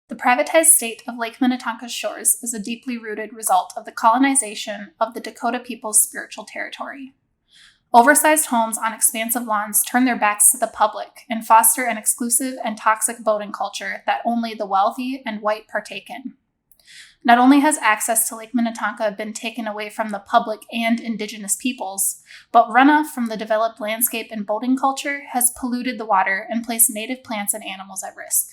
The privatized state of Lake Minnetonka's shores is a deeply rooted result of the colonization of the Dakota people's spiritual territory. Oversized homes on expansive lawns turn their backs to the public and foster an exclusive and toxic boating culture that only the wealthy and white partake in. Not only has access to Lake Minnetonka been taken away from the public and indigenous peoples, but runoff from the developed landscape and boating culture has polluted the water and placed native plants and animals at risk.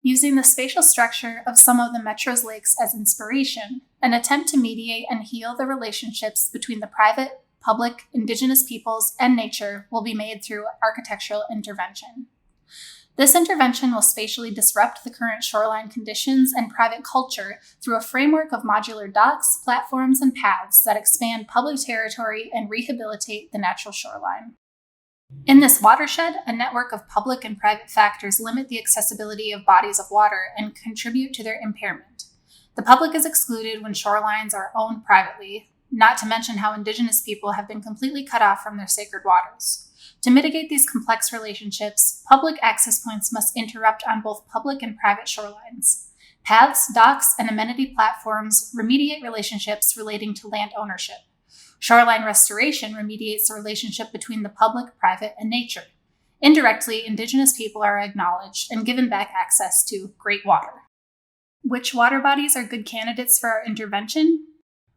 Using the spatial structure of some of the metro's lakes as inspiration, an attempt to mediate and heal the relationships between the private, public, indigenous peoples, and nature will be made through architectural intervention. This intervention will spatially disrupt the current shoreline conditions and private culture through a framework of modular docks, platforms, and paths that expand public territory and rehabilitate the natural shoreline. In this watershed, a network of public and private factors limit the accessibility of bodies of water and contribute to their impairment. The public is excluded when shorelines are owned privately, not to mention how indigenous people have been completely cut off from their sacred waters. To mitigate these complex relationships, public access points must interrupt on both public and private shorelines. Paths, docks, and amenity platforms remediate relationships relating to land ownership. Shoreline restoration remediates the relationship between the public, private, and nature. Indirectly, indigenous people are acknowledged and given back access to great water. Which water bodies are good candidates for our intervention?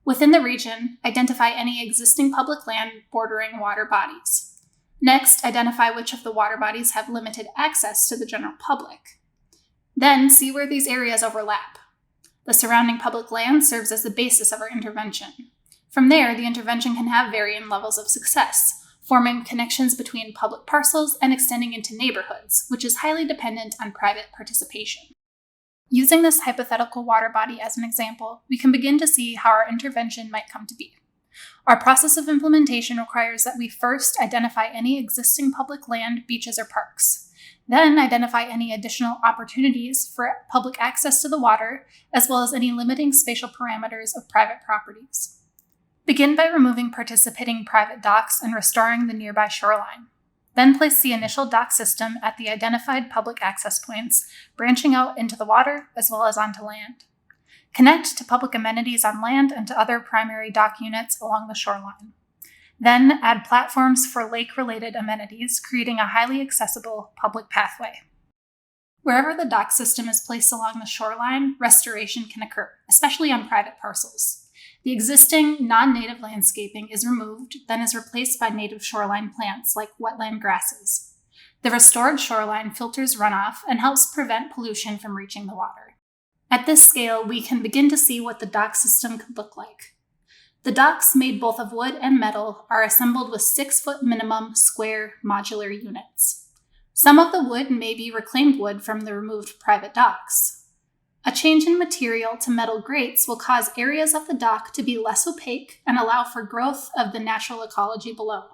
Within the region, identify any existing public land bordering water bodies. Next, identify which of the water bodies have limited access to the general public. Then, see where these areas overlap. The surrounding public land serves as the basis of our intervention. From there, the intervention can have varying levels of success, forming connections between public parcels and extending into neighborhoods, which is highly dependent on private participation. Using this hypothetical water body as an example, we can begin to see how our intervention might come to be. Our process of implementation requires that we first identify any existing public land, beaches, or parks. Then identify any additional opportunities for public access to the water, as well as any limiting spatial parameters of private properties. Begin by removing participating private docks and restoring the nearby shoreline. Then place the initial dock system at the identified public access points, branching out into the water as well as onto land. Connect to public amenities on land and to other primary dock units along the shoreline. Then add platforms for lake-related amenities, creating a highly accessible public pathway. Wherever the dock system is placed along the shoreline, restoration can occur, especially on private parcels. The existing non-native landscaping is removed, then is replaced by native shoreline plants like wetland grasses. The restored shoreline filters runoff and helps prevent pollution from reaching the water. At this scale, we can begin to see what the dock system could look like. The docks, made both of wood and metal, are assembled with 6-foot minimum square modular units. Some of the wood may be reclaimed wood from the removed private docks. A change in material to metal grates will cause areas of the dock to be less opaque and allow for growth of the natural ecology below.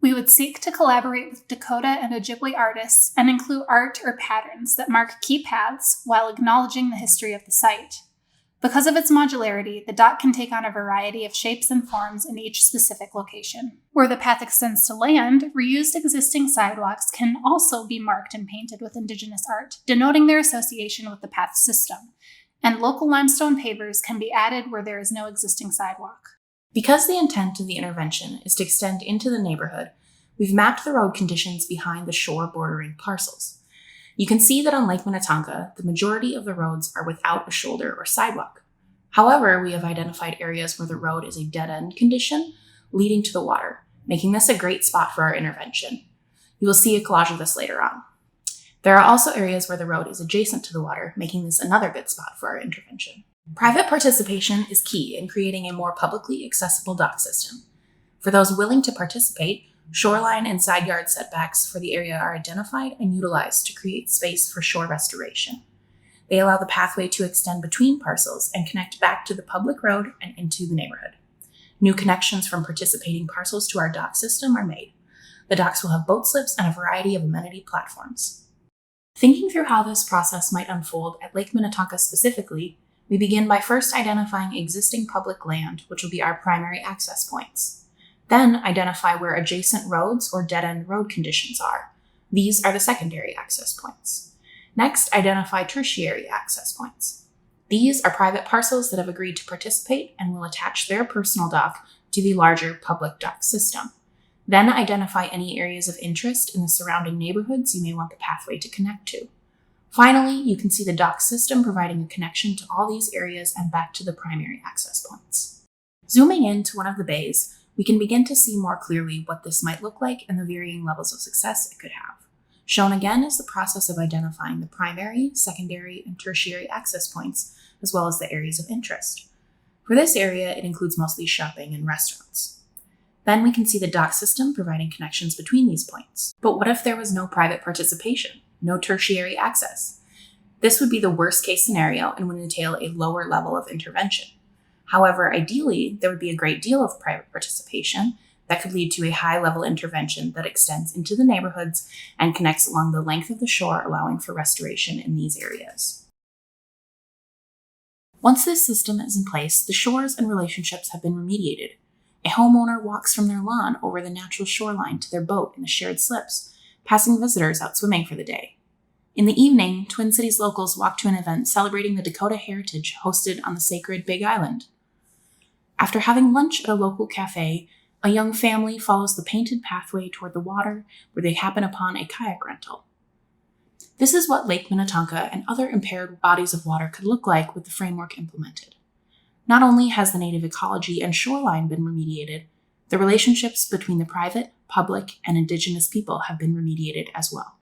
We would seek to collaborate with Dakota and Ojibwe artists and include art or patterns that mark key paths while acknowledging the history of the site. Because of its modularity, the dock can take on a variety of shapes and forms in each specific location. Where the path extends to land, reused existing sidewalks can also be marked and painted with indigenous art, denoting their association with the path system. And local limestone pavers can be added where there is no existing sidewalk. Because the intent of the intervention is to extend into the neighborhood, we've mapped the road conditions behind the shore bordering parcels. You can see that on Lake Minnetonka, the majority of the roads are without a shoulder or sidewalk. However, we have identified areas where the road is a dead-end condition leading to the water, making this a great spot for our intervention. You will see a collage of this later on. There are also areas where the road is adjacent to the water, making this another good spot for our intervention. Private participation is key in creating a more publicly accessible dock system. For those willing to participate, shoreline and side yard setbacks for the area are identified and utilized to create space for shore restoration. They allow the pathway to extend between parcels and connect back to the public road and into the neighborhood. New connections from participating parcels to our dock system are made. The docks will have boat slips and a variety of amenity platforms. Thinking through how this process might unfold at Lake Minnetonka specifically, we begin by first identifying existing public land, which will be our primary access points. Then identify where adjacent roads or dead-end road conditions are. These are the secondary access points. Next, identify tertiary access points. These are private parcels that have agreed to participate and will attach their personal dock to the larger public dock system. Then identify any areas of interest in the surrounding neighborhoods you may want the pathway to connect to. Finally, you can see the dock system providing a connection to all these areas and back to the primary access points. Zooming into one of the bays, we can begin to see more clearly what this might look like and the varying levels of success it could have. Shown again is the process of identifying the primary, secondary, and tertiary access points, as well as the areas of interest. For this area, it includes mostly shopping and restaurants. Then we can see the dock system providing connections between these points. But what if there was no private participation, no tertiary access? This would be the worst case scenario and would entail a lower level of intervention. However, ideally, there would be a great deal of private participation that could lead to a high-level intervention that extends into the neighborhoods and connects along the length of the shore, allowing for restoration in these areas. Once this system is in place, the shores and relationships have been remediated. A homeowner walks from their lawn over the natural shoreline to their boat in the shared slips, passing visitors out swimming for the day. In the evening, Twin Cities locals walk to an event celebrating the Dakota heritage hosted on the sacred Big Island. After having lunch at a local cafe, a young family follows the painted pathway toward the water where they happen upon a kayak rental. This is what Lake Minnetonka and other impaired bodies of water could look like with the framework implemented. Not only has the native ecology and shoreline been remediated, the relationships between the private, public, and indigenous people have been remediated as well.